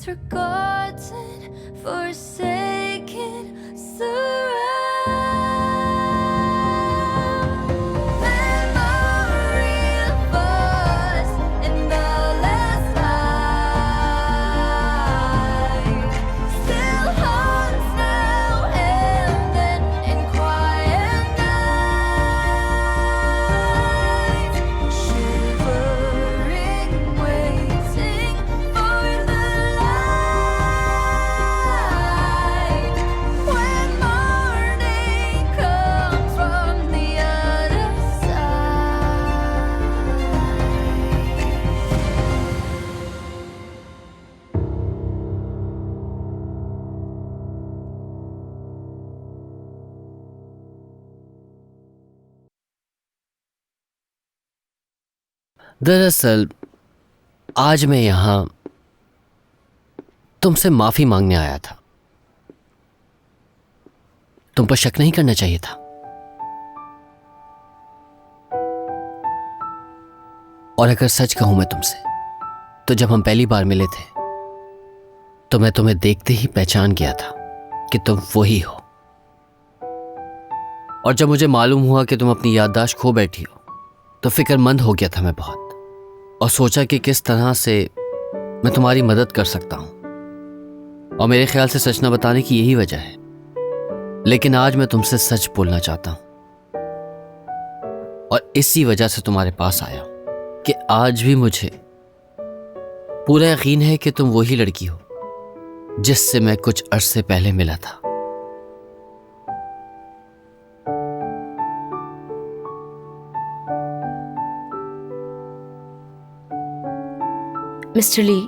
forgotten, forsaken, surround. Memory of us in the last life still haunts now and then in quiet nights, shivering, waiting for the light when morning comes from the other side. दरअसल आज मैं यहाँ तुमसे माफी मांगने आया था। तुम पर शक नहीं करना चाहिए था। और अगर सच कहूं मैं तुमसे, तो जब हम पहली बार मिले थे तो मैं तुम्हें देखते ही पहचान गया था कि तुम वही हो। और जब मुझे मालूम हुआ कि तुम अपनी याददाश्त खो बैठी हो तो फिक्रमंद हो गया था मैं बहुत, और सोचा कि किस तरह से मैं तुम्हारी मदद कर सकता हूं। और मेरे ख्याल से सच न बताने की यही वजह है। लेकिन आज मैं तुमसे सच बोलना चाहता हूं, और इसी वजह से तुम्हारे पास आया हूं कि आज भी मुझे पूरा यकीन है कि तुम वही लड़की हो जिससे मैं कुछ अरसे पहले मिला था। मिस्टर ली,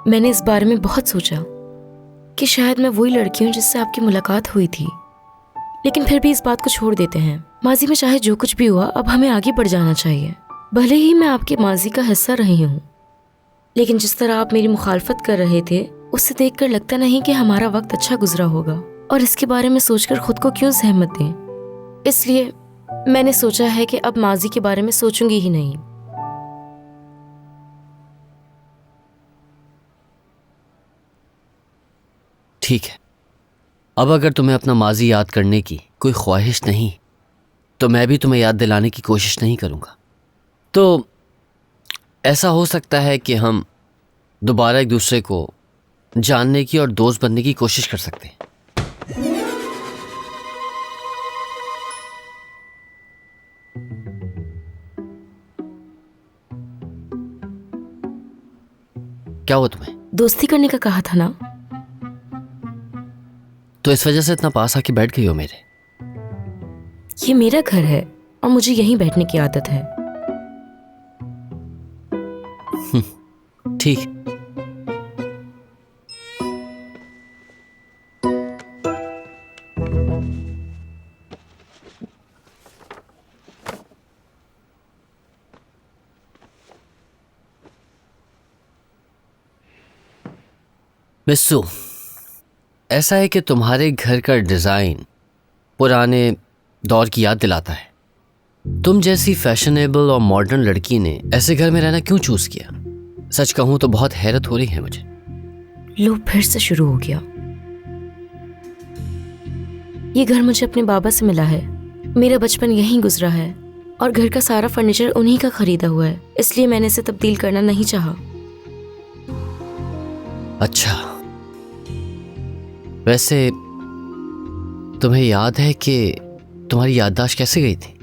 मैंने इस बारे में बहुत सोचा कि शायद मैं वही लड़की हूँ जिससे आपकी मुलाकात हुई थी, लेकिन फिर भी इस बात को छोड़ देते हैं। माजी में चाहे जो कुछ भी हुआ, अब हमें आगे बढ़ जाना चाहिए। भले ही मैं आपके माजी का हिस्सा रही हूँ, लेकिन जिस तरह आप मेरी मुखालफत कर रहे थे, उससे देखकर लगता नहीं कि हमारा वक्त अच्छा गुजरा होगा। और इसके बारे में सोचकर खुद को क्यों जहमत दें। इसलिए मैंने सोचा है कि अब माजी के बारे में सोचूंगी ही नहीं। ठीक है, अब अगर तुम्हें अपना माजी याद करने की कोई ख्वाहिश नहीं, तो मैं भी तुम्हें याद दिलाने की कोशिश नहीं करूँगा। तो ऐसा हो सकता है कि हम दोबारा एक दूसरे को जानने की और दोस्त बनने की कोशिश कर सकते हैं। क्या हुआ तुम्हें? दोस्ती करने का कहा था ना। तो इस वजह से इतना पास आके बैठ गई हो मेरे? ये मेरा घर है और मुझे यहीं बैठने की आदत है। ठीक। मिस्सू, ऐसा है कि तुम्हारे घर का डिज़ाइन पुराने दौर की याद दिलाता है। तुम जैसी फैशनेबल और मॉडर्न लड़की ने ऐसे घर में रहना क्यों चूज किया? सच कहूं तो बहुत हैरत हो रही है मुझे। लो, फिर से शुरू हो गया। ये घर मुझे अपने बाबा से मिला है। मेरा बचपन यहीं गुजरा है और घर का सारा फर्नीचर उन्हीं का खरीदा हुआ है, इसलिए मैंने इसे तब्दील करना नहीं चाहा। अच्छा, वैसे तुम्हें याद है कि तुम्हारी याददाश्त कैसे गई थी?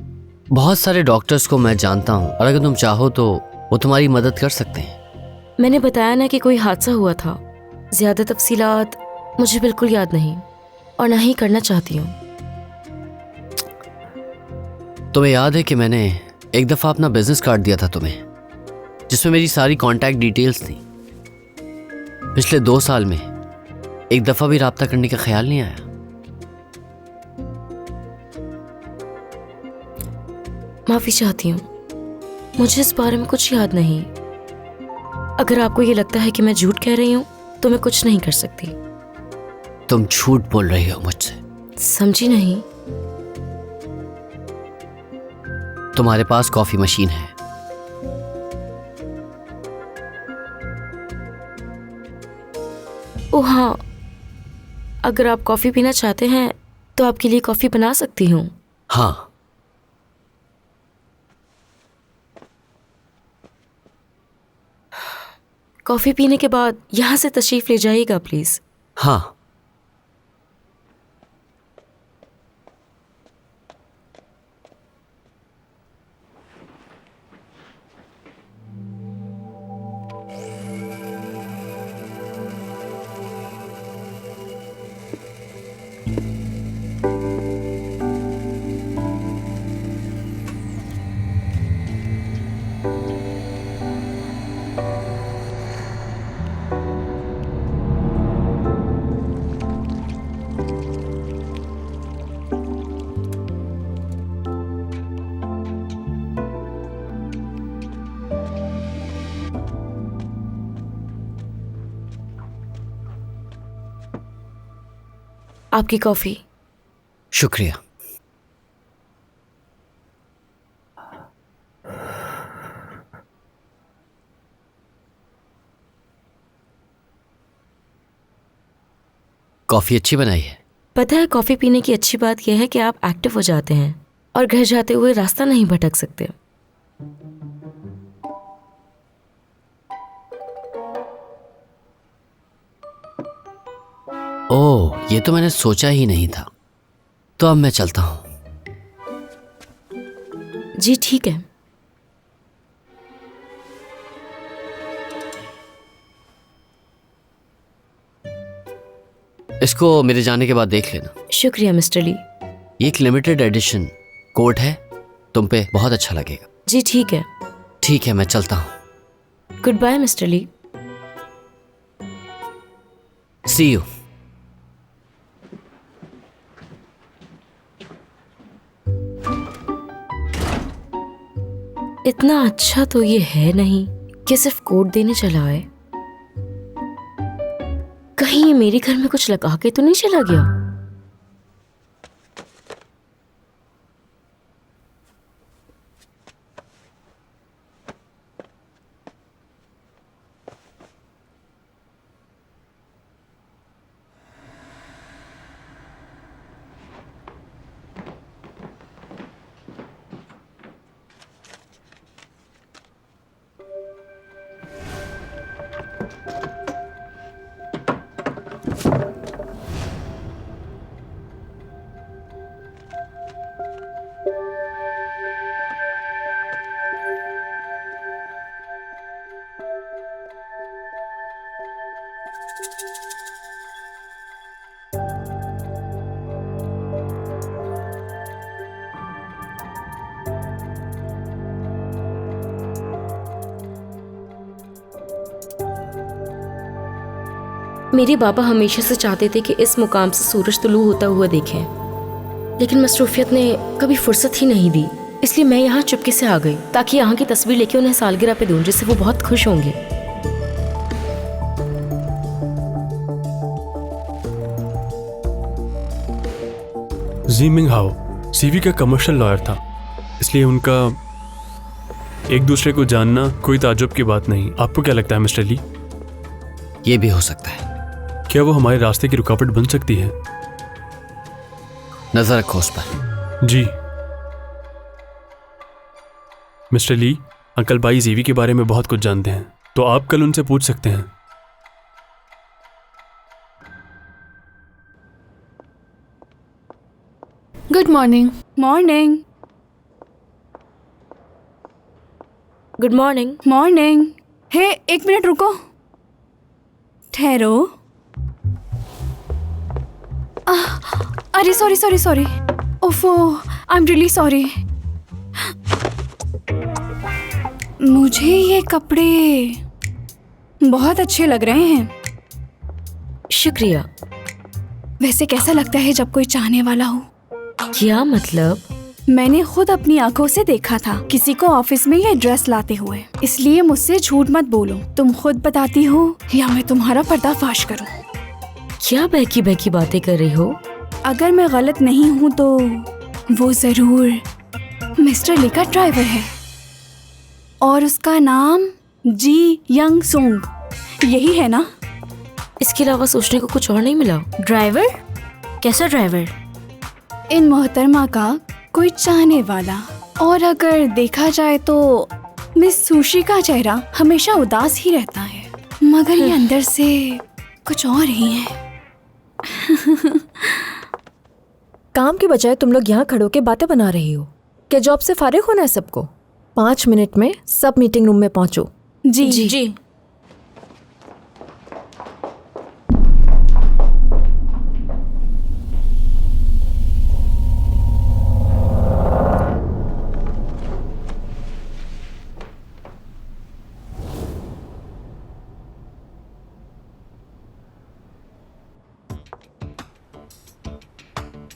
बहुत सारे डॉक्टर्स को मैं जानता हूं, और अगर तुम चाहो तो वो तुम्हारी मदद कर सकते हैं। मैंने बताया ना कि कोई हादसा हुआ था। ज्यादा तफसीलात मुझे बिल्कुल याद नहीं और ना ही करना चाहती हूँ। तुम्हें याद है कि मैंने एक दफ़ा अपना बिजनेस कार्ड दिया था तुम्हें, जिसमें मेरी सारी कॉन्टैक्ट डिटेल्स थी। पिछले 2 साल में एक दफ़ा भी राब्ता करने का ख्याल नहीं आया। माफ़ी चाहती हूँ, मुझे इस बारे में कुछ याद नहीं। अगर आपको ये लगता है कि मैं झूठ कह रही हूँ तो मैं कुछ नहीं कर सकती। तुम झूठ बोल रही हो मुझसे। समझी नहीं? तुम्हारे पास कॉफ़ी मशीन है। ओह हाँ, अगर आप कॉफ़ी पीना चाहते हैं तो आपके लिए कॉफ़ी बना सकती हूँ। हाँ, कॉफ़ी पीने के बाद यहाँ से तशरीफ़ ले जाइएगा प्लीज़। हाँ। आपकी कॉफ़ी। शुक्रिया। कॉफ़ी अच्छी बनाई है। पता है, कॉफ़ी पीने की अच्छी बात यह है कि आप एक्टिव हो जाते हैं और घर जाते हुए रास्ता नहीं भटक सकते। ओह, ये तो मैंने सोचा ही नहीं था। तो अब मैं चलता हूँ। जी ठीक है। इसको मेरे जाने के बाद देख लेना। शुक्रिया मिस्टर ली। ये एक लिमिटेड एडिशन कोट है, तुम पे बहुत अच्छा लगेगा। जी ठीक है। ठीक है, मैं चलता हूँ। Good bye mister Lee. See you. इतना अच्छा तो ये है नहीं कि सिर्फ कोट देने चला आए। कहीं ये मेरे घर में कुछ लगा के तो नहीं चला गया? मेरे बाबा हमेशा से चाहते थे कि इस मुकाम से सूरज तुलू होता हुआ देखें, लेकिन मसरूफियत ने कभी फुर्सत ही नहीं दी। इसलिए मैं यहाँ चुपके से आ गई ताकि यहाँ की तस्वीर लेके उन्हें सालगिरह पे दूं, जिससे वो बहुत खुश होंगे। ज़ीमिंग हाओ सीवी का कमर्शियल लॉयर था, इसलिए उनका एक दूसरे को जानना कोई ताज्जुब की बात नहीं। आपको क्या लगता है मिस्टर ली? ये भी हो सकता है। क्या वो हमारे रास्ते की रुकावट बन सकती है? नजर रखो उस पर। जी मिस्टर ली, अंकल भाई जीवी के बारे में बहुत कुछ जानते हैं, तो आप कल उनसे पूछ सकते हैं। Good morning. Morning. Good morning. Morning. Hey, एक मिनट रुको, ठहरो। अरे सॉरी सॉरी सॉरी, ओफो, आई एम रियली सॉरी। मुझे ये कपड़े बहुत अच्छे लग रहे हैं। शुक्रिया। वैसे कैसा लगता है जब कोई चाहने वाला हो? क्या मतलब? मैंने खुद अपनी आंखों से देखा था किसी को ऑफिस में ये ड्रेस लाते हुए, इसलिए मुझसे झूठ मत बोलो। तुम खुद बताती हो या मैं तुम्हारा पर्दाफाश करूं? क्या बहकी बहकी बातें कर रही हो? अगर मैं गलत नहीं हूं तो वो जरूर मिस्टर ली का ड्राइवर है और उसका नाम जी यंग सोंग, यही है ना? इसके अलावा सोचने को कुछ और नहीं मिला? ड्राइवर? कैसा ड्राइवर? इन मोहतरमा का कोई चाहने वाला। और अगर देखा जाए तो मिस सुशी का चेहरा हमेशा उदास ही रहता है, मगर ये अंदर से कुछ और ही है। काम के बजाय तुम लोग यहाँ खड़े होकर बातें बना रही हो। क्या जॉब से फारिग होना है सबको? 5 मिनट में सब मीटिंग रूम में पहुंचो। जी जी।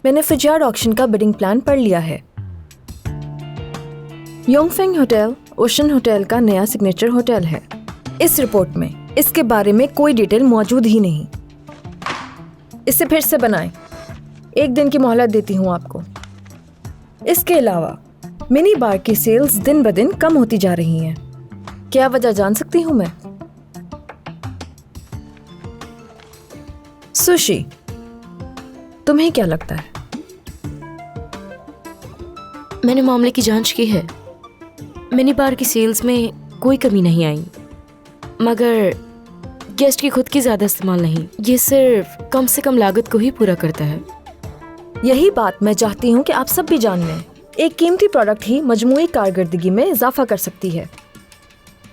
मैंने फिजयार्ड ऑक्शन का बिडिंग प्लान पढ़ लिया है। योंगफेंग होटल ओशन होटल का नया सिग्नेचर होटल है। इस रिपोर्ट में इसके बारे में कोई डिटेल मौजूद ही नहीं। इसे फिर से बनाएं। 1 दिन की मोहलत देती हूँ आपको। इसके अलावा मिनी बार की सेल्स दिन ब दिन कम होती जा रही हैं। क्या वजह जान सकती हूँ मैं? सुशी, तुम्हें क्या लगता है? मैंने मामले की जांच की है। मिनी बार की सेल्स में कोई कमी नहीं आई, मगर गेस्ट की खुद की ज्यादा इस्तेमाल नहीं। ये सिर्फ कम से कम लागत को ही पूरा करता है। यही बात मैं चाहती हूँ कि आप सब भी जान लें। एक कीमती प्रोडक्ट ही मजमूई कारकर्दगी में इजाफा कर सकती है।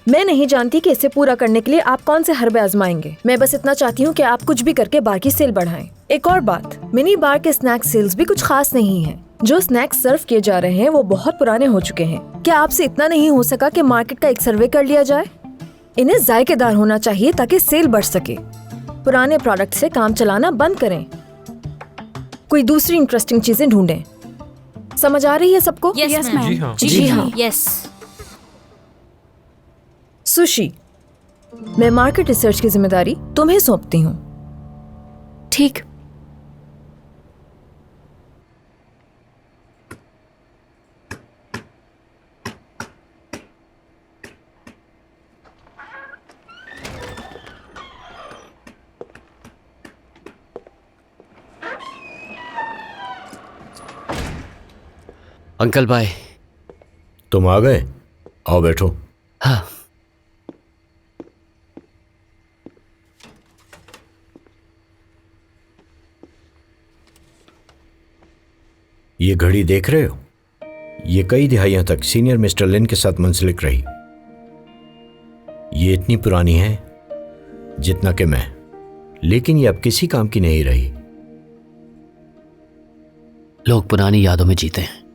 मैं नहीं जानती कि इसे पूरा करने के लिए आप कौन से हरबे आजमाएंगे। मैं बस इतना चाहती हूँ कि आप कुछ भी करके बार की सेल बढ़ाएं। एक और बात, मिनी बार के स्नैक सेल्स भी कुछ खास नहीं है। जो स्नैक्स सर्व किए जा रहे हैं वो बहुत पुराने हो चुके हैं। क्या आपसे इतना नहीं हो सका कि मार्केट का एक सर्वे कर लिया जाए? इन्हें जायकेदार होना चाहिए ताकि सेल बढ़ सके। पुराने प्रोडक्ट से काम चलाना बंद करें। कोई दूसरी इंटरेस्टिंग चीजें ढूंढें। समझ आ रही है सबको? Yes ma'am. जी हाँ। यस। सुशी, मैं मार्केट रिसर्च की जिम्मेदारी तुम्हें सौंपती हूँ। ठीक। अंकल भाई। तुम आ गए? आओ बैठो। हाँ। ये घड़ी देख रहे हो? ये कई दिहाइयों तक सीनियर मिस्टर लिन के साथ मुंसलिक रही। ये इतनी पुरानी है जितना कि मैं, लेकिन ये अब किसी काम की नहीं रही। लोग पुरानी यादों में जीते हैं।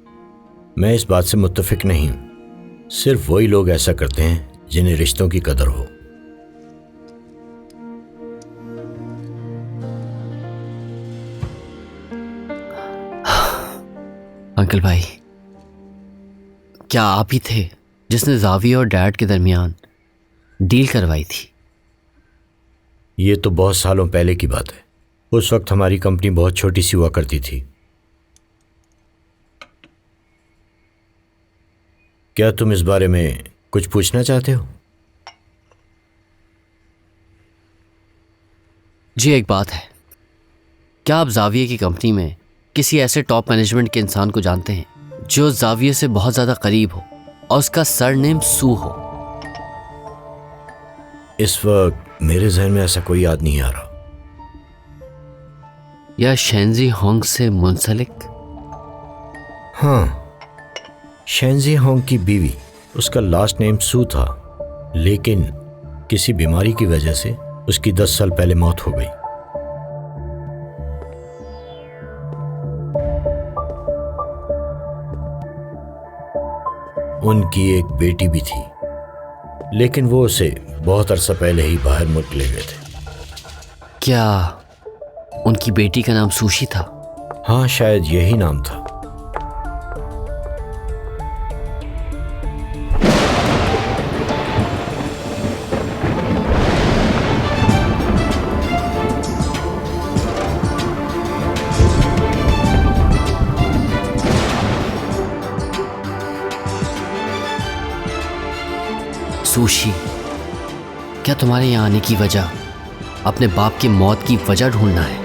मैं इस बात से मुत्तफिक नहीं हूं। सिर्फ वही लोग ऐसा करते हैं जिन्हें रिश्तों की कदर हो। अंकल भाई, क्या आप ही थे जिसने जाविया और डैड के दरमियान डील करवाई थी? ये तो बहुत सालों पहले की बात है। उस वक्त हमारी कंपनी बहुत छोटी सी हुआ करती थी। क्या तुम इस बारे में कुछ पूछना चाहते हो? जी, एक बात है। क्या आप जाविया की कंपनी में किसी ऐसे टॉप मैनेजमेंट के इंसान को जानते हैं जो जाविया से बहुत ज़्यादा करीब हो और उसका सरनेम सू हो? इस वक्त मेरे जहन में ऐसा कोई याद नहीं आ रहा। या शेंजी होंग से मुंसलिक? हाँ, शेंजी होंग की बीवी, उसका लास्ट नेम सू था, लेकिन किसी बीमारी की वजह से उसकी 10 साल पहले मौत हो गई। उनकी एक बेटी भी थी, लेकिन वो उसे बहुत अरसा पहले ही बाहर मुल्क ले गए थे। क्या उनकी बेटी का नाम सुशी था? हाँ, शायद यही नाम था। सुशी, क्या तुम्हारे यहाँ आने की वजह अपने बाप की मौत की वजह ढूंढना है।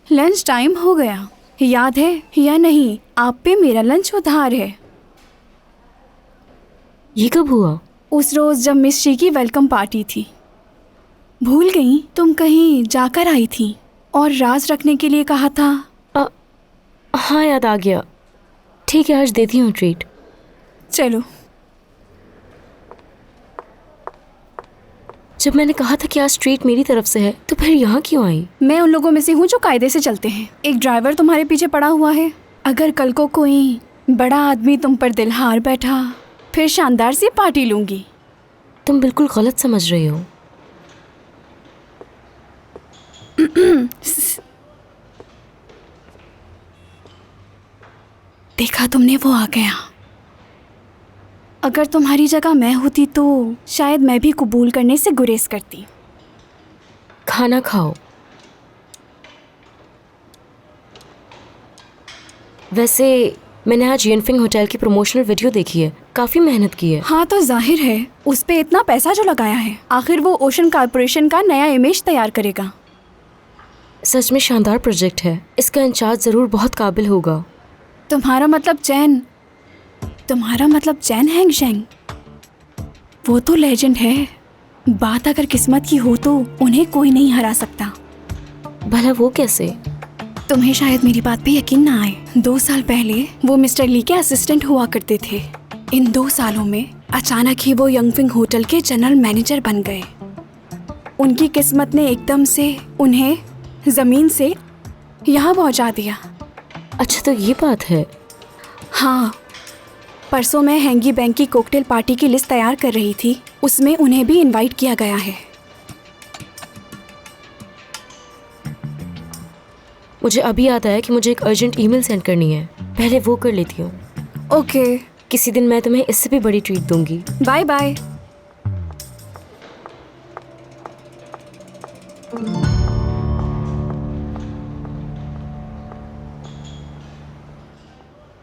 लंच टाइम हो गया, याद है या नहीं? आप पे मेरा लंच उधार है। ये कब हुआ? उस रोज जब मिस शी की वेलकम पार्टी थी। भूल गई? तुम कहीं जाकर आई थी और राज रखने के लिए कहा था। हाँ याद आ गया। ठीक है, आज देती हूँ ट्रीट। चलो। जब मैंने कहा था कि आज ट्रीट मेरी तरफ से है, तो फिर यहाँ क्यों आई? मैं उन लोगों में से हूँ जो कायदे से चलते हैं। एक ड्राइवर तुम्हारे पीछे पड़ा हुआ है। अगर कल को कोई बड़ा आदमी तुम पर दिल हार बैठा, फिर शानदार सी पार्टी लूंगी। तुम बिल्कुल गलत समझ रही हो। देखा तुमने, वो आ गया। अगर तुम्हारी जगह मैं होती तो शायद मैं भी कबूल करने से गुरेज करती। खाना खाओ। वैसे मैंने आज येनफिंग होटल की प्रमोशनल वीडियो देखी है, काफी मेहनत की है। हाँ तो जाहिर है उस पे इतना पैसा जो लगाया है, आखिर वो ओशन कॉर्पोरेशन का नया इमेज तैयार करेगा। सच में शानदार प्रोजेक्ट है, इसका इंचार्ज जरूर बहुत काबिल होगा। तुम्हारा मतलब चैन हैंगशेंग, वो तो लेजेंड है। बात अगर किस्मत की हो तो उन्हें कोई नहीं हरा सकता। भला वो कैसे? तुम्हें शायद मेरी बात पे यकीन ना आए। 2 साल पहले वो मिस्टर ली के असिस्टेंट हुआ करते थे। इन 2 सालों में अचानक ही वो यंगफिंग होटल के जनरल मैनेजर बन गए। उनकी किस्मत ने एकदम से उन्हें जमीन से यहाँ पहुँचा दिया। अच्छा तो ये बात है। हाँ, परसों मैं हैंगी बैंक की कॉकटेल पार्टी की लिस्ट तैयार कर रही थी, उसमें उन्हें भी इनवाइट किया गया है। मुझे अभी याद आया कि मुझे एक अर्जेंट ईमेल सेंड करनी है, पहले वो कर लेती हूँ। ओके, किसी दिन मैं तुम्हें इससे भी बड़ी ट्रीट दूंगी। Bye bye.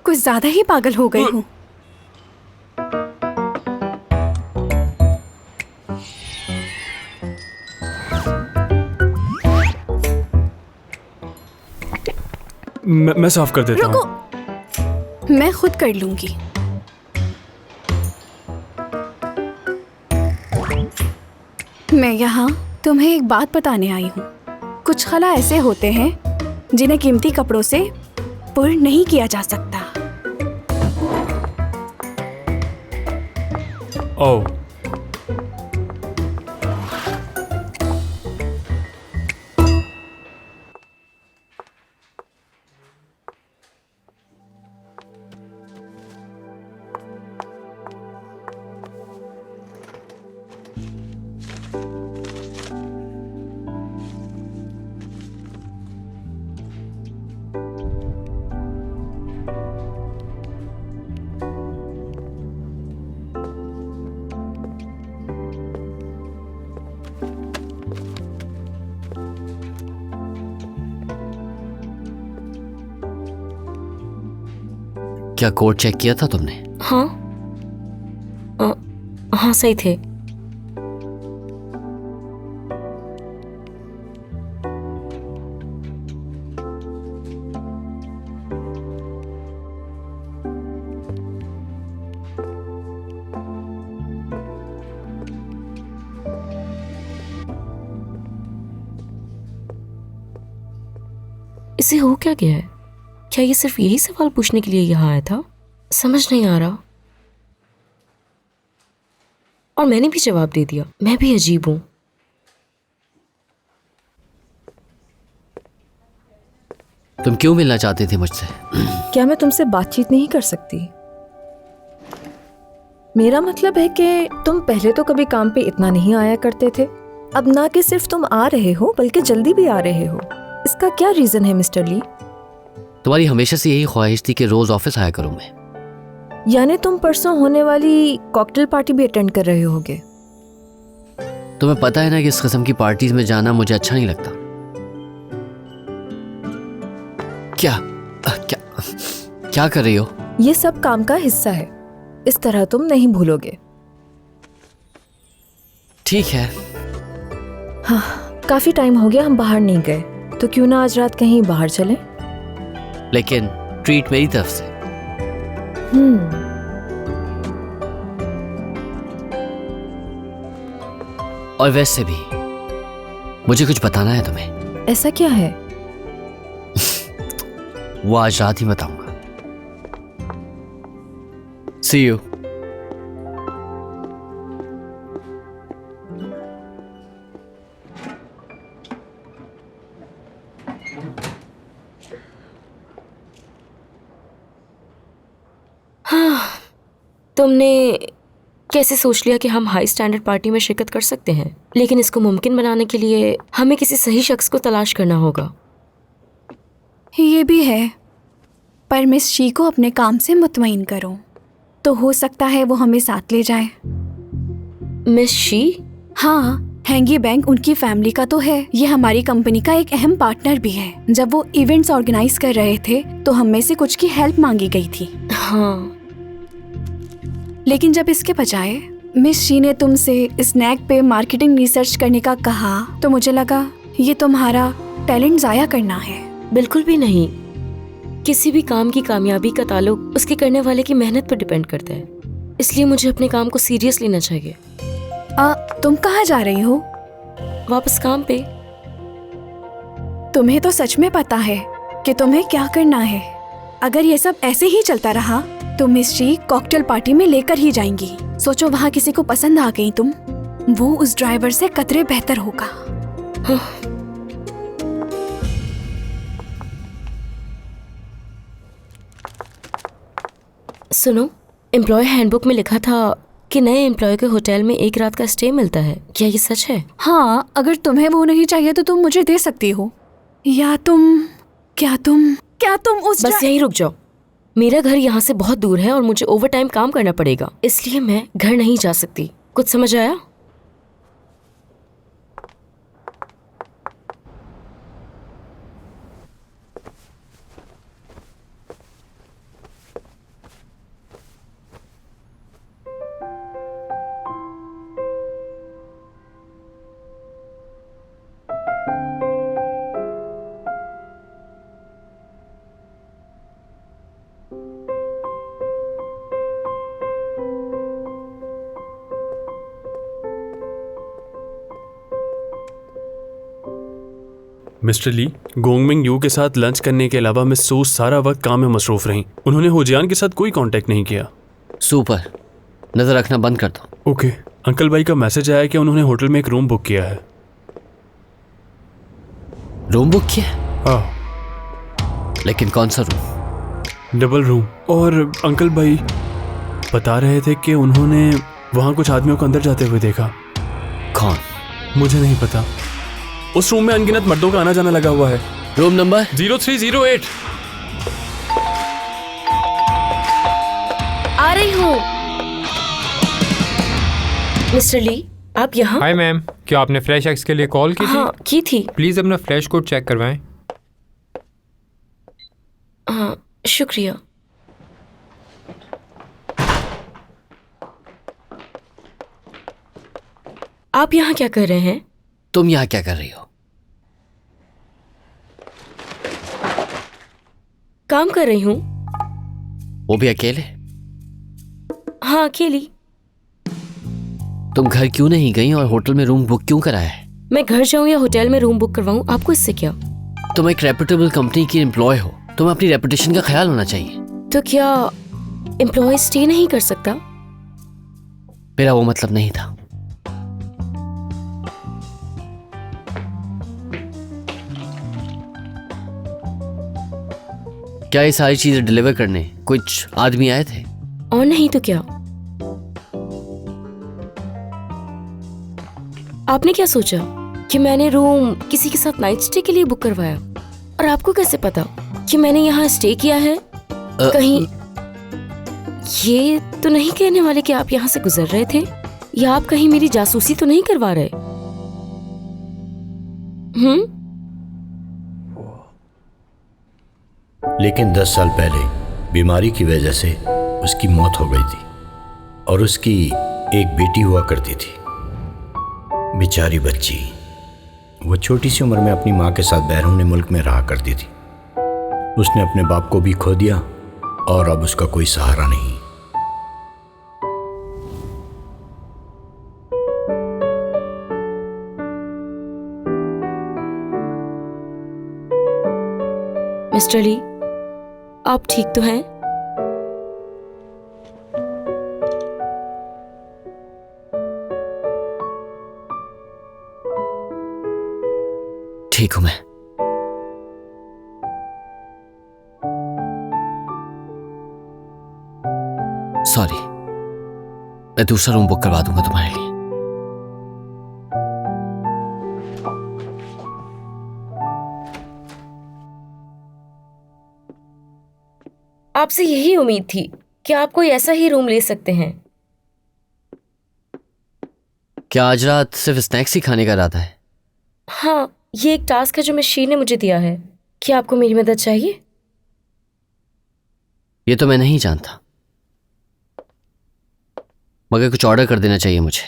कुछ ज्यादा ही पागल हो गई हूँ। मैं साफ कर देता हूँ। मैं खुद कर लूंगी। मैं यहाँ तुम्हें एक बात बताने आई हूँ। कुछ खला ऐसे होते हैं जिन्हें कीमती कपड़ों से पुर नहीं किया जा सकता। ओह, क्या कोड चेक किया था तुमने? हाँ हाँ सही थे। इसे हो क्या गया है? क्या ये सिर्फ यही सवाल पूछने के लिए यहाँ आया था? समझ नहीं आ रहा। और मैंने भी जवाब दे दिया। मैं भी अजीब हूँ। तुम क्यों मिलना चाहते थे मुझसे? क्या मैं तुमसे बातचीत नहीं कर सकती? मेरा मतलब है कि तुम पहले तो कभी काम पे इतना नहीं आया करते थे। अब ना कि सिर्फ तुम आ रहे हो बल्कि जल्दी भी आ रहे हो। इसका क्या रीजन है मिस्टर ली? तुम्हारी हमेशा से यही ख्वाहिश थी कि रोज ऑफिस आया करूं मैं। यानी तुम परसों होने वाली कॉकटेल पार्टी भी अटेंड कर रहे होगे। तुम्हें पता है ना कि इस किस्म की पार्टीज में जाना मुझे अच्छा नहीं लगता। क्या क्या क्या कर रही हो? ये सब काम का हिस्सा है, इस तरह तुम नहीं भूलोगे। ठीक है। हाँ, काफी टाइम हो गया हम बाहर नहीं गए, तो क्यों ना आज रात कहीं बाहर चलें? लेकिन ट्रीट मेरी तरफ से। और वैसे भी मुझे कुछ बताना है तुम्हें। ऐसा क्या है? वो आज रात ही बताऊंगा। See you. तुमने कैसे सोच लिया कि हम हाई स्टैंडर्ड पार्टी में शिरकत कर सकते हैं, लेकिन इसको मुमकिन बनाने के लिए हमें किसी सही शख्स को तलाश करना होगा। ये भी है, पर मिस शी को अपने काम से मुतमईन करो, तो हो सकता है वो हमें साथ ले जाए। Miss she? हाँ, हैंगी बैंक उनकी फैमिली का तो है, ये हमारी कंपनी का एक अहम पार्टनर भी है। जब वो इवेंट्स ऑर्गेनाइज कर रहे थे तो हम में से कुछ की हेल्प मांगी गई थी। हाँ, लेकिन जब इसके बजाय मिस शी ने तुमसे स्नैक पे मार्केटिंग रिसर्च करने का कहा तो मुझे लगा ये तुम्हारा टैलेंट जाया करना है। बिल्कुल भी नहीं। किसी भी काम की कामयाबी का ताल्लुक उसके करने वाले की मेहनत पर डिपेंड करता है, इसलिए मुझे अपने काम को सीरियस लेना चाहिए। तुम कहाँ जा रही हो? वापस काम पे। तुम्हें तो सच में पता है कि तुम्हें क्या करना है। अगर ये सब ऐसे ही चलता रहा तो मिस शी कॉकटेल पार्टी में लेकर ही जाएंगी। सोचो वहाँ किसी को पसंद आ गई तुम, वो उस ड्राइवर से कतरे बेहतर होगा। हाँ। सुनो, एम्प्लॉय हैंडबुक में लिखा था कि नए एम्प्लॉय के होटल में एक रात का स्टे मिलता है। क्या ये सच है? हाँ, अगर तुम्हें वो नहीं चाहिए तो तुम मुझे दे सकती हो, या क्या तुम उस बस यहीं रुक जाओ। मेरा घर यहाँ से बहुत दूर है और मुझे ओवर टाइम काम करना पड़ेगा, इसलिए मैं घर नहीं जा सकती। कुछ समझ आया? मिस्टर ली, गोंगमिंग यू के साथ लंच करने के अलावा मिस सू सारा वक्त काम में मसरूफ रहीं। उन्होंने होजियान के साथ कोई कांटेक्ट नहीं किया। सुपर, नजर रखना बंद कर दो। ओके, अंकल भाई का मैसेज आया कि उन्होंने होटल में एक रूम बुक किया है। रूम बुक किया? हाँ। लेकिन कौन सा रूम? Double room. और अंकल भाई बता रहे थे कि उन्होंने वहाँ कुछ आदमियों को अंदर जाते हुए देखा। कौन? मुझे नहीं पता। उस रूम में अनगिनत मर्दों का आना जाना लगा हुआ है। Room number 0308। आ रही हूँ। मिस्टर ली, आप यहाँ? हाय मैम, क्या आपने फ्लैश एक्स के लिए कॉल की थी? हाँ, की थी। प्लीज अपना फ्लैश कोड चेक करवाएं। हाँ, शुक्रिया। आप यहाँ क्या कर रहे हैं? तुम यहाँ क्या कर रही हो? काम कर रही हूँ। वो भी अकेले? हाँ, अकेली। तुम घर क्यों नहीं गई और होटल में रूम बुक क्यों कराया है? मैं घर जाऊँ या होटल में रूम बुक करवाऊँ, आपको इससे क्या? तुम एक रेपुटेबल कंपनी की एम्प्लॉय हो, तुम्हें अपनी रेपुटेशन का ख्याल होना चाहिए। तो क्या एम्प्लॉय स्टे नहीं कर सकता? मेरा वो मतलब नहीं था। क्या ये सारी चीजें डिलीवर करने कुछ आदमी आए थे? और नहीं तो क्या। आपने क्या सोचा कि मैंने रूम किसी के साथ नाइट स्टे के लिए बुक करवाया? और आपको कैसे पता कि मैंने यहाँ स्टे किया है? कहीं ये तो नहीं कहने वाले कि आप यहाँ से गुजर रहे थे, या आप कहीं मेरी जासूसी तो नहीं करवा रहे? लेकिन 10 साल पहले बीमारी की वजह से उसकी मौत हो गई थी और उसकी एक बेटी हुआ करती थी। बेचारी बच्ची, वो छोटी सी उम्र में अपनी माँ के साथ बैरून मुल्क में रहा करती थी। उसने अपने बाप को भी खो दिया और अब उसका कोई सहारा नहीं। मिस्टर ली, आप ठीक तो हैं? ठीक हूं मैं। सॉरी, मैं दूसरा रूम बुक करवा दूंगा तुम्हारे लिए। आपसे यही उम्मीद थी कि आप कोई ऐसा ही रूम ले सकते हैं। क्या आज रात सिर्फ स्नैक्स ही खाने का इरादा है? हाँ, ये एक टास्क है जो मिस्टर ने मुझे दिया है। क्या आपको मेरी मदद चाहिए? ये तो मैं नहीं जानता, मगर कुछ ऑर्डर कर देना चाहिए मुझे।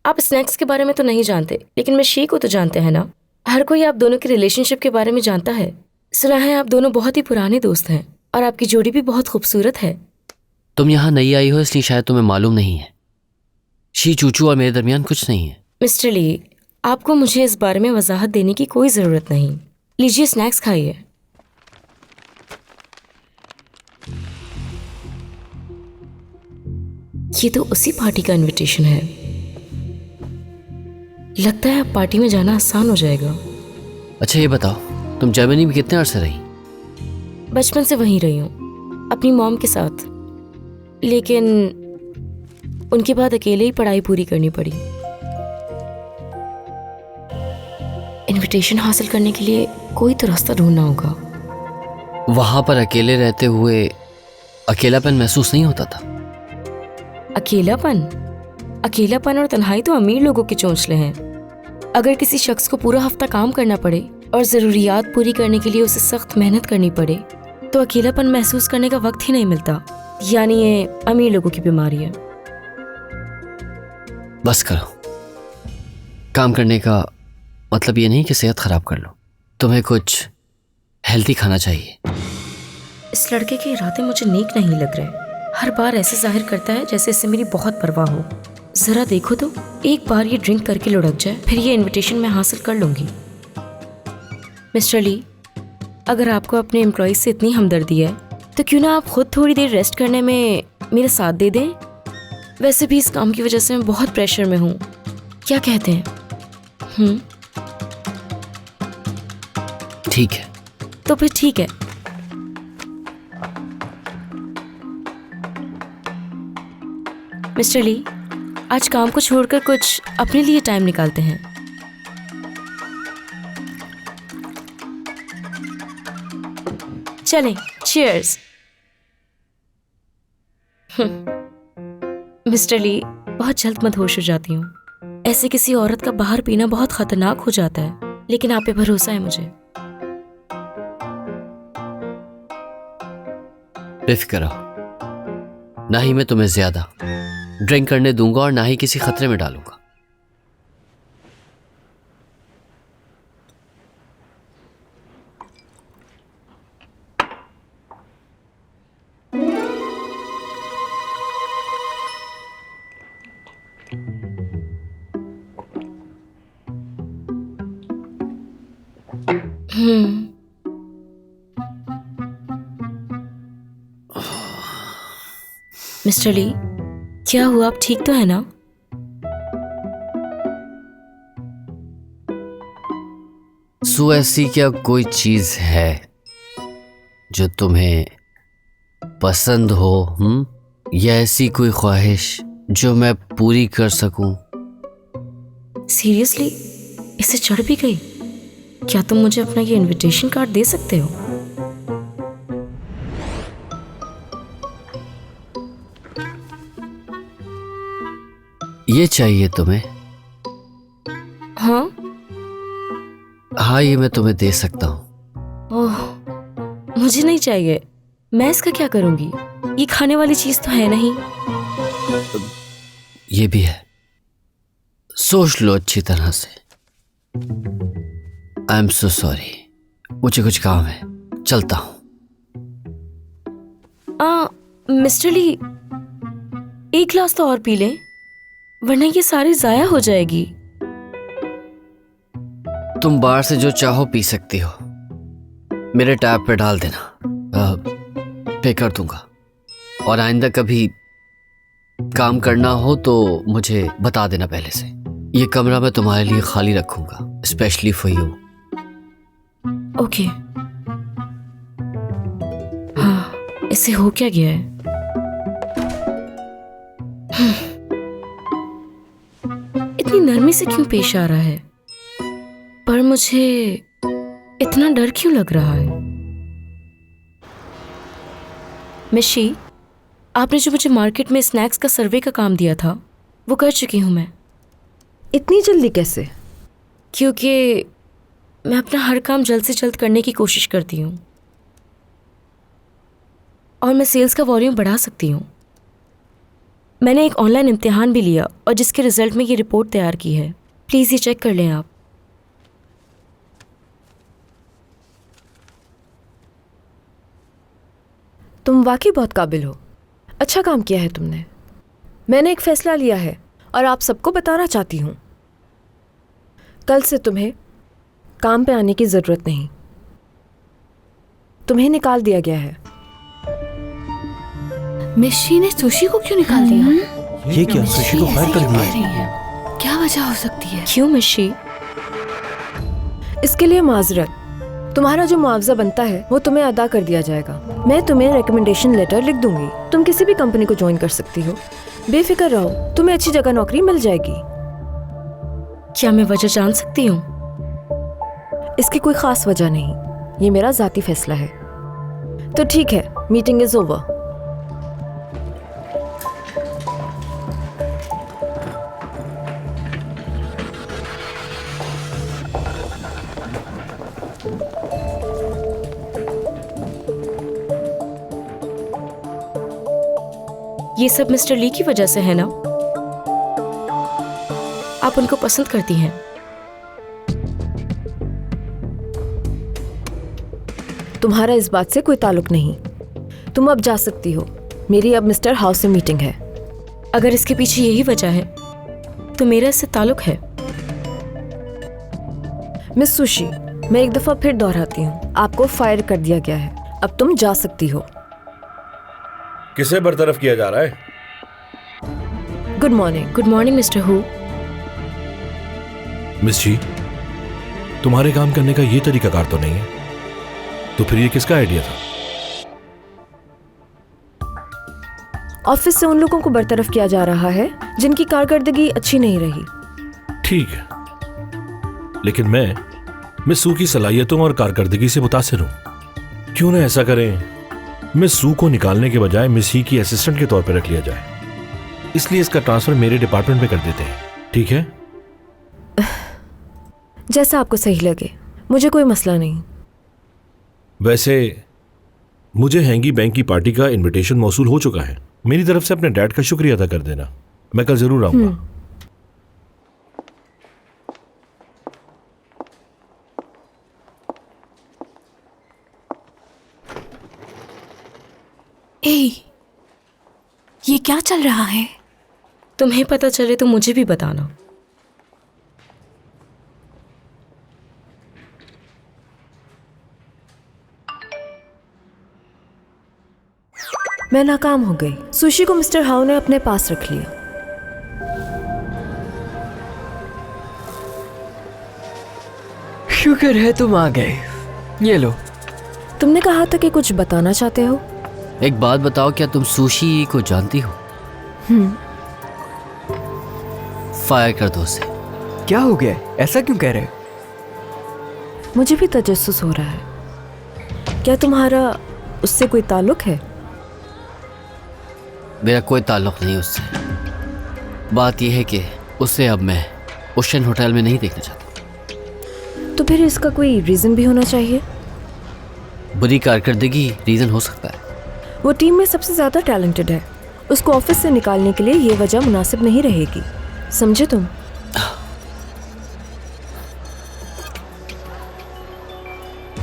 आप स्नैक्स के बारे में तो नहीं जानते, लेकिन मिस्टर को तो जानते हैं ना। हर कोई आप दोनों की रिलेशनशिप के बारे में जानता है। सुना है आप दोनों बहुत ही पुराने दोस्त हैं और आपकी जोड़ी भी बहुत खूबसूरत है। तुम यहाँ नई आई हो इसलिए शायद तुम्हें मालूम नहीं है। शी चूचू और मेरे दरमियान कुछ नहीं है। मिस्टर ली, आपको मुझे इस बारे में वजाहत देने की कोई ज़रूरत नहीं। लीजिए, स्नैक्स खाइए। ये तो उसी पार्टी का इनविटेशन है। लगता है अब पार्टी में जाना आसान हो जाएगा। अच्छा ये बताओ, तुम जर्मनी में कितने अरसे रही? बचपन से वहीं रही हूँ, अपनी मॉम के साथ। लेकिन उनके बाद अकेले ही पढ़ाई पूरी करनी पड़ी। इनविटेशन हासिल करने के लिए कोई तो रास्ता ढूंढना होगा। वहां पर अकेले रहते हुए अकेलापन महसूस नहीं होता था? अकेलापन और तन्हाई तो अमीर लोगों के चोंचले हैं। अगर किसी शख्स को पूरा हफ्ता काम करना पड़े और ज़रूरियात पूरी करने के लिए उसे सख्त मेहनत करनी पड़े तो अकेलापन महसूस करने का वक्त ही नहीं मिलता। यानी ये अमीर लोगों की बीमारी है। बस करो, काम करने का मतलब ये नहीं कि सेहत खराब कर लो। तुम्हें कुछ हेल्दी खाना चाहिए। इस लड़के के इरादे मुझे नेक नहीं लग रहे। हर बार ऐसे जाहिर करता है जैसे इससे मेरी बहुत परवाह हो। जरा देखो तो, एक बार ये ड्रिंक करके लुढ़क जाए, फिर ये इनविटेशन मैं हासिल कर लूंगी। मिस्टर ली, अगर आपको अपने एम्प्लॉयज से इतनी हमदर्दी है तो क्यों ना आप खुद थोड़ी देर रेस्ट करने में मेरा साथ दे दें। वैसे भी इस काम की वजह से मैं बहुत प्रेशर में हूँ। क्या कहते हैं? ठीक है। तो फिर ठीक है। मिस्टर ली, आज काम को छोड़कर कुछ अपने लिए टाइम निकालते हैं। चलें, चीयर्स। मिस्टर ली, बहुत जल्द मदहोश हो जाती हूँ। ऐसे किसी औरत का बाहर पीना बहुत खतरनाक हो जाता है, लेकिन आप पे भरोसा है मुझे। बेफिक्र रहो, ना ही मैं तुम्हें ज्यादा ड्रिंक करने दूंगा और ना ही किसी खतरे में डालूंगा। मिस्टर ली, क्या हुआ? आप ठीक तो है ना? सो ऐसी क्या कोई चीज है जो तुम्हें पसंद हो? या ऐसी कोई ख्वाहिश जो मैं पूरी कर सकूं? सीरियसली, इसे चढ़ भी गई। क्या तुम मुझे अपना ये इनविटेशन कार्ड दे सकते हो? ये चाहिए तुम्हें? हाँ, हाँ, ये मैं तुम्हें दे सकता हूं। ओह, मुझे नहीं चाहिए। मैं इसका क्या करूंगी? ये खाने वाली चीज तो है नहीं। ये भी है, सोच लो अच्छी तरह से। आई एम सो सॉरी, मुझे कुछ काम है, चलता हूं। मिस्टर ली, एक गिलास तो और पी लें, वरना ये सारी जाया हो जाएगी। तुम बाहर से जो चाहो पी सकती हो, मेरे टैब पे डाल देना, पे कर दूंगा। और आइंदा कभी काम करना हो तो मुझे बता देना पहले से। ये कमरा मैं तुम्हारे लिए खाली रखूंगा, स्पेशली फॉर यू। ओके। हाँ, इससे हो क्या गया है? इतनी नरमी से क्यों पेश आ रहा है? पर मुझे इतना डर क्यों लग रहा है? मिशी, आपने जो मुझे मार्केट में स्नैक्स का सर्वे का काम दिया था, वो कर चुकी हूँ मैं। इतनी जल्दी कैसे? क्योंकि मैं अपना हर काम जल्द से जल्द करने की कोशिश करती हूँ और मैं सेल्स का वॉल्यूम बढ़ा सकती हूँ। मैंने एक ऑनलाइन इम्तिहान भी लिया और जिसके रिजल्ट में ये रिपोर्ट तैयार की है। प्लीज़ ये चेक कर लें आप। तुम वाकई बहुत काबिल हो। अच्छा काम किया है तुमने। मैंने एक फैसला लिया है और आप सबको बताना चाहती हूँ। कल से तुम्हें काम पे आने की ज़रूरत नहीं। तुम्हें निकाल दिया गया है। मिशी ने सुशी को क्यों निकाल दिया? ये क्या, सुशी को फायर कर दिया? क्या वजह हो सकती है? क्यों मिशी? इसके लिए माजरत। तुम्हारा जो मुआवजा बनता है वो तुम्हें अदा कर दिया जाएगा। मैं तुम्हें रिकमेंडेशन लेटर लिख दूंगी। तुम किसी भी कंपनी को ज्वाइन कर सकती हो। बेफिक्र रहो, तुम्हें अच्छी जगह नौकरी मिल जाएगी। क्या मैं वजह जान सकती हूँ? इसकी कोई खास वजह नहीं, ये मेरा जाती फैसला है। तो ठीक है, मीटिंग इज ओवर। ये सब मिस्टर ली की वजह से है ना? आप उनको पसंद करती हैं। तुम्हारा इस बात से कोई ताल्लुक नहीं। तुम अब जा सकती हो। मेरी अब मिस्टर हाउस से मीटिंग है। अगर इसके पीछे यही वजह है तो मेरा इससे ताल्लुक है। मिस सुशी, मैं एक दफा फिर दोहराती हूँ, आपको फायर कर दिया गया है। अब तुम जा सकती हो। किसे बरतरफ किया जा रहा है? Good morning. Good morning mister Hu. Miss Ji, तुम्हारे काम करने का ये तरीकाकार तो नहीं है। तो फिर ये किसका आइडिया था? ऑफिस से उन लोगों को बरतरफ किया जा रहा है जिनकी कारकर्दगी अच्छी नहीं रही। ठीक है, लेकिन मैं मिस सू की सलाहियतों और कारकर्दगी से मुतासिर हूं। क्यों ना ऐसा करें, मिस सू को निकालने के बजाय मिस ही की असिस्टेंट के तौर पर रख लिया जाए। इसलिए इसका ट्रांसफर मेरे डिपार्टमेंट में कर देते हैं, ठीक है? जैसा आपको सही लगे, मुझे कोई मसला नहीं। वैसे मुझे हैंगी बैंक की पार्टी का इनविटेशन मौसूल हो चुका है। मेरी तरफ से अपने डैड का शुक्रिया अदा कर देना। मैं कल जरूर आऊंगा। ये क्या चल रहा है? तुम्हें पता चले तो मुझे भी बताना। मैं नाकाम हो गई। सुशी को मिस्टर हाउ ने अपने पास रख लिया। शुक्र है तुम आ गए। ये लो। तुमने कहा था कि कुछ बताना चाहते हो। एक बात बताओ, क्या तुम सुशी को जानती हो? फायर कर दो उसे। क्या हो गया? ऐसा क्यों कह रहे? मुझे भी तजस्सुस हो रहा है। क्या तुम्हारा उससे कोई ताल्लुक है? मेरा कोई ताल्लुक नहीं उससे। बात यह है कि उसे अब मैं ओशन होटल में नहीं देखना चाहता। तो फिर इसका कोई रीजन भी होना चाहिए। बुरी कारकर्दगी रीज़न हो सकता है। वो टीम में सबसे ज़्यादा टैलेंटेड है, उसको ऑफिस से निकालने के लिए ये वजह मुनासिब नहीं रहेगी, समझे तुम?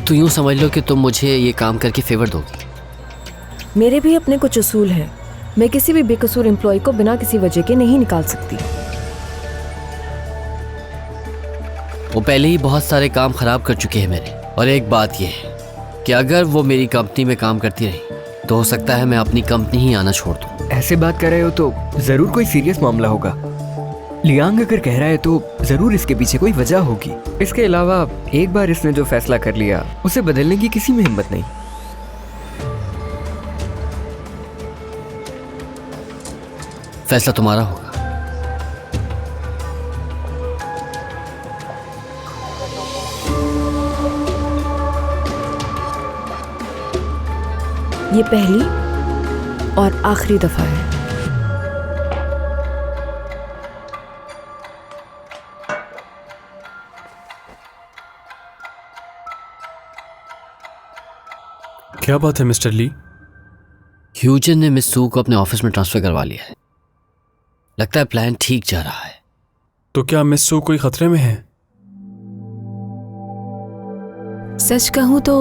तो यूँ समझ लो कि तुम मुझे ये काम करके फेवर दोगी। मेरे भी अपने कुछ उसूल हैं, मैं किसी भी बेकसूर एम्प्लॉय को बिना किसी वजह के नहीं निकाल सकती। वो पहले ही बहुत सारे काम खराब कर चुके हैं मेरे, और एक बात यह है कि अगर वो मेरी कंपनी में काम करती रही तो हो सकता है मैं अपनी कंपनी ही आना छोड़ दूँ। ऐसे बात कर रहे हो तो जरूर कोई सीरियस मामला होगा। लियांग अगर कह रहा है तो जरूर इसके पीछे कोई वजह होगी। इसके अलावा एक बार इसने जो फैसला कर लिया उसे बदलने की किसी में हिम्मत नहीं। फैसला तुम्हारा होगा। ये पहली और आखिरी दफा है। क्या बात है मिस्टर ली? ह्यूजन ने मिस सू को अपने ऑफिस में ट्रांसफर करवा लिया है। लगता है प्लान ठीक जा रहा है। तो क्या मिस सू कोई खतरे में है? सच कहूं तो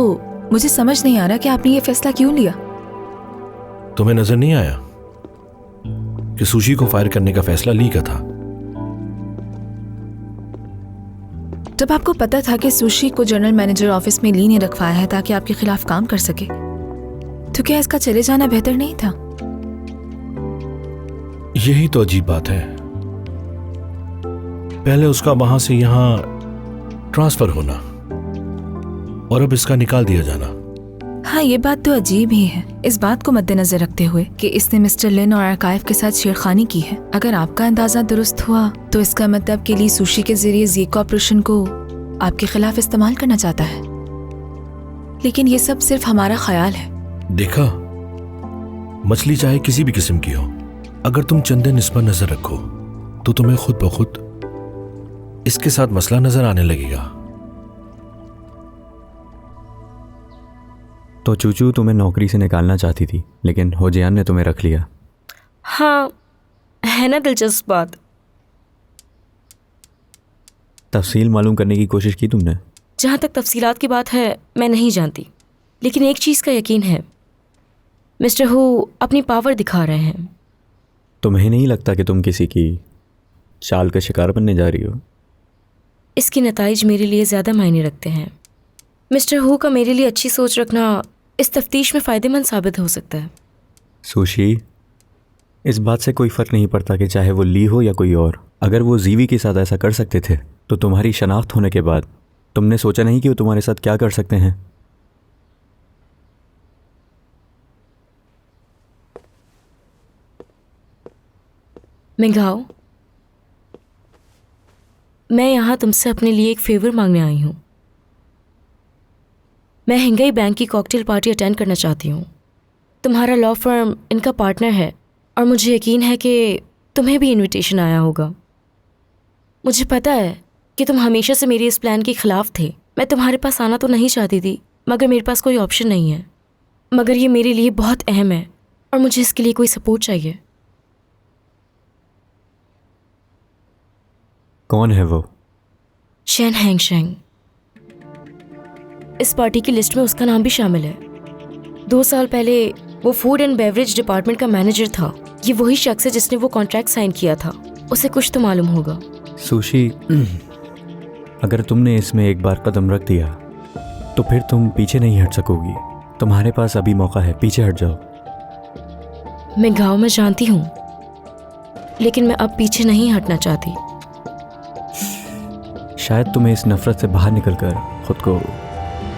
मुझे समझ नहीं आ रहा कि आपने ये फैसला क्यों लिया। तुम्हें नजर नहीं आया कि सुशी को फायर करने का फैसला ली का था? जब आपको पता था कि सुशी को जनरल मैनेजर ऑफिस में ली ने रखवाया है ताकि आपके खिलाफ काम कर सके, तो क्या इसका चले जाना बेहतर नहीं था? यही तो अजीब बात है। पहले उसका वहां से यहां ट्रांसफर होना और अब इसका निकाल दिया जाना। हाँ, ये बात तो अजीब ही है, इस बात को मद्देनजर रखते हुए कि इसने मिस्टर लिन और आर्काइव के साथ छेड़खानी की है। अगर आपका अंदाजा दुरुस्त हुआ तो इसका मतलब के लिए सुशी के जरिए जी कॉर्पोरेशन को आपके खिलाफ इस्तेमाल करना चाहता है। लेकिन ये सब सिर्फ हमारा ख्याल है। देखा, मछली चाहे किसी भी किस्म की हो, अगर तुम चंदन इस पर नजर रखो तो तुम्हें खुद ब खुद इसके साथ मसला नजर आने लगेगा। तो चूचू तुम्हें नौकरी से निकालना चाहती थी, लेकिन होजियान ने तुम्हें रख लिया। हाँ, है ना दिलचस्प बात। तफसील मालूम करने की कोशिश की तुमने? जहाँ तक तफसीलात की बात है मैं नहीं जानती, लेकिन एक चीज़ का यकीन है, मिस्टर हू अपनी पावर दिखा रहे हैं। तुम्हें नहीं लगता कि तुम किसी की चाल का शिकार बनने जा रही हो? इसके नताइज मेरे लिए ज़्यादा मायने रखते हैं। मिस्टर हू का मेरे लिए अच्छी सोच रखना इस तफ्तीश में फ़ायदेमंद साबित हो सकता है। सुशी, इस बात से कोई फ़र्क नहीं पड़ता कि चाहे वो ली हो या कोई और। अगर वो जीवी के साथ ऐसा कर सकते थे तो तुम्हारी शनाख्त होने के बाद तुमने सोचा नहीं कि वो तुम्हारे साथ क्या कर सकते हैं? मिंगाओ, मैं यहाँ तुमसे अपने लिए एक फेवर मांगने आई हूँ। मैं हिंगई बैंक की कॉकटेल पार्टी अटेंड करना चाहती हूँ। तुम्हारा लॉ फर्म इनका पार्टनर है और मुझे यकीन है कि तुम्हें भी इनविटेशन आया होगा। मुझे पता है कि तुम हमेशा से मेरे इस प्लान के ख़िलाफ़ थे। मैं तुम्हारे पास आना तो नहीं चाहती थी, मगर मेरे पास कोई ऑप्शन नहीं है। मगर ये मेरे लिए बहुत अहम है और मुझे इसके लिए कोई सपोर्ट चाहिए। कौन है वो? शेन हैंगशेंग। इस पार्टी की लिस्ट में उसका नाम भी शामिल है। 2 साल पहले वो फूड एंड बेवरेज डिपार्टमेंट का मैनेजर था। ये वही शख्स है जिसने वो कॉन्ट्रैक्ट साइन किया था। उसे कुछ तो मालूम होगा। सुशी, अगर तुमने इसमें एक बार कदम रख दिया तो फिर तुम पीछे नहीं हट सकोगी। तुम्हारे पास अभी मौका है, पीछे हट जाओ। मैं गाँव में जानती हूँ, लेकिन मैं अब पीछे नहीं हटना चाहती। शायद तुम्हें इस नफरत से बाहर निकलकर खुद को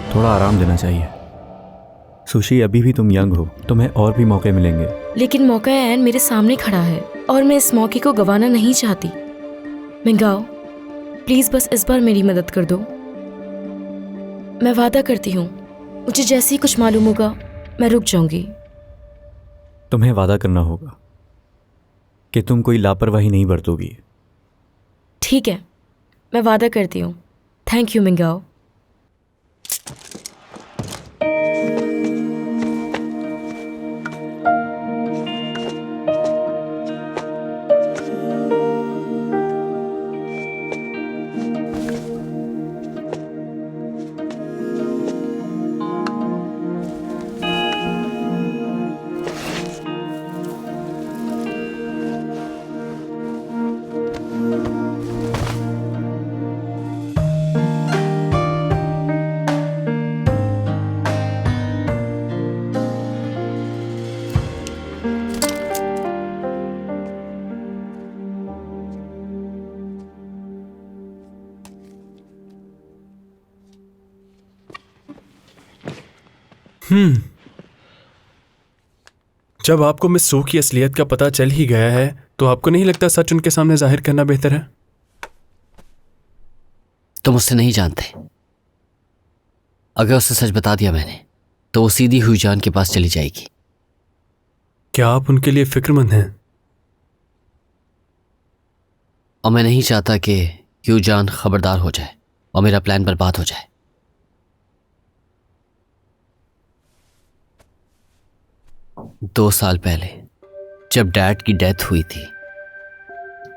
थोड़ा आराम देना चाहिए। सुशी, अभी भी तुम यंग हो, तुम्हें और भी मौके मिलेंगे। लेकिन मौका ऐन मेरे सामने खड़ा है और मैं इस मौके को गंवाना नहीं चाहती। मिंगाओ, प्लीज़ बस इस बार मेरी मदद कर दो। मैं वादा करती हूँ, मुझे जैसे ही कुछ मालूम होगा मैं रुक जाऊंगी। तुम्हें वादा करना होगा कि तुम कोई लापरवाही नहीं बरतोगी। ठीक है, मैं वादा करती हूँ। Thank you Mingao. जब आपको मिस सू की असलियत का पता चल ही गया है तो आपको नहीं लगता सच उनके सामने जाहिर करना बेहतर है? तुम उससे नहीं जानते। अगर उसे सच बता दिया मैंने तो वो सीधी हुई जान के पास चली जाएगी। क्या आप उनके लिए फिक्रमंद हैं? और मैं नहीं चाहता कि ह्यू जान खबरदार हो जाए और मेरा प्लान बर्बाद हो जाए। दो साल पहले जब डैड की डेथ हुई थी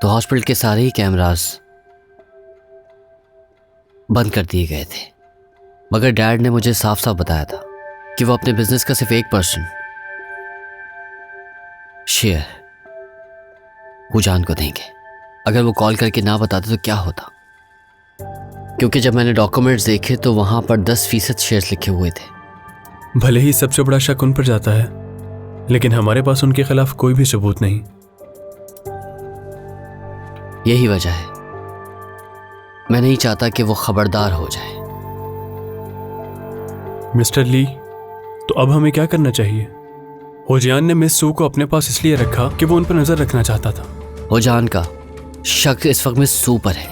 तो हॉस्पिटल के सारे ही कैमरास बंद कर दिए गए थे, मगर डैड ने मुझे साफ साफ बताया था कि वो अपने बिजनेस का सिर्फ 1% शेयर हुजान को देंगे। अगर वो कॉल करके ना बताते तो क्या होता, क्योंकि जब मैंने डॉक्यूमेंट्स देखे तो वहां पर 10% शेयर्स लिखे हुए थे। भले ही सबसे बड़ा शक उन पर जाता है, लेकिन हमारे पास उनके खिलाफ कोई भी सबूत नहीं। यही वजह है मैं नहीं चाहता कि वो खबरदार हो जाए। मिस्टर ली, तो अब हमें क्या करना चाहिए? होजियान ने मिस सू को अपने पास इसलिए रखा कि वो उन पर नजर रखना चाहता था। होजान का शक इस वक्त मिस सू पर है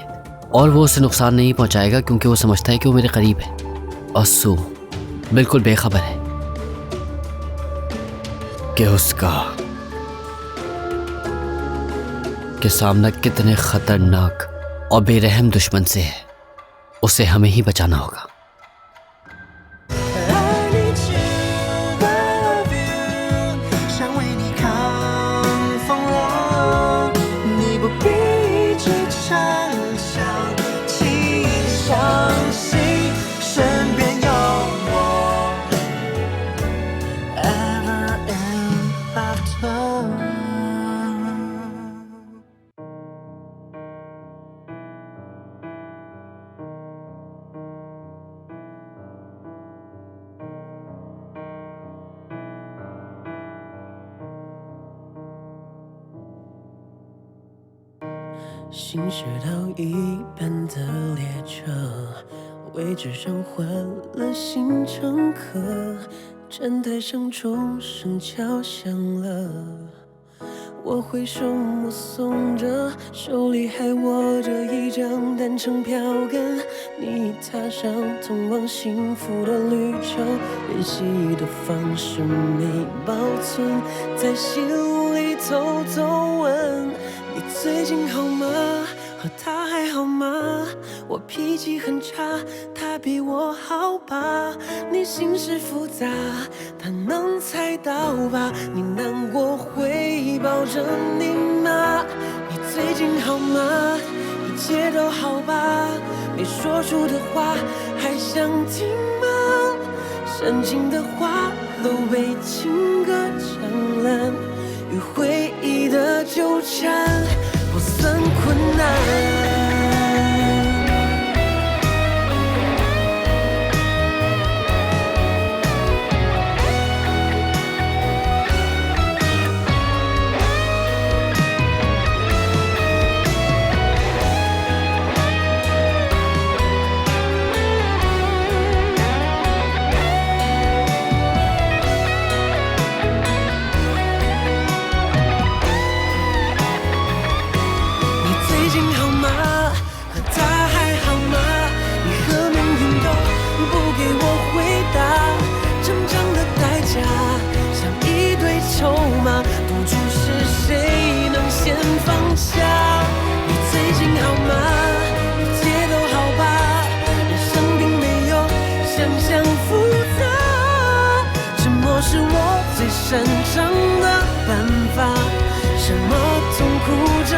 और वो उसे नुकसान नहीं पहुंचाएगा क्योंकि वो समझता है कि वो मेरे करीब है, और सू बिल्कुल बेखबर है कि उसका सामना कितने खतरनाक और बेरहम दुश्मन से है। उसे हमें ही बचाना होगा।行驶到一半的列车，位置上换了新乘客，站台上钟声敲响了，我挥手目送着，手里还握着一张单程票根，你踏上通往幸福的旅程，联系的方式没保存，在心里偷偷问你最近好吗？和他还好吗？我脾气很差，他比我好吧？你心事复杂，他能猜到吧？你难过会抱着你吗？你最近好吗？一切都好吧？没说出的话还想听吗？煽情的话都被情歌抢烂，与回忆的纠缠不算困难。赌注是谁能先放下？你最近好吗？一切都好吧？人生并没有想象复杂，沉默是我最擅长的办法。什么痛苦挣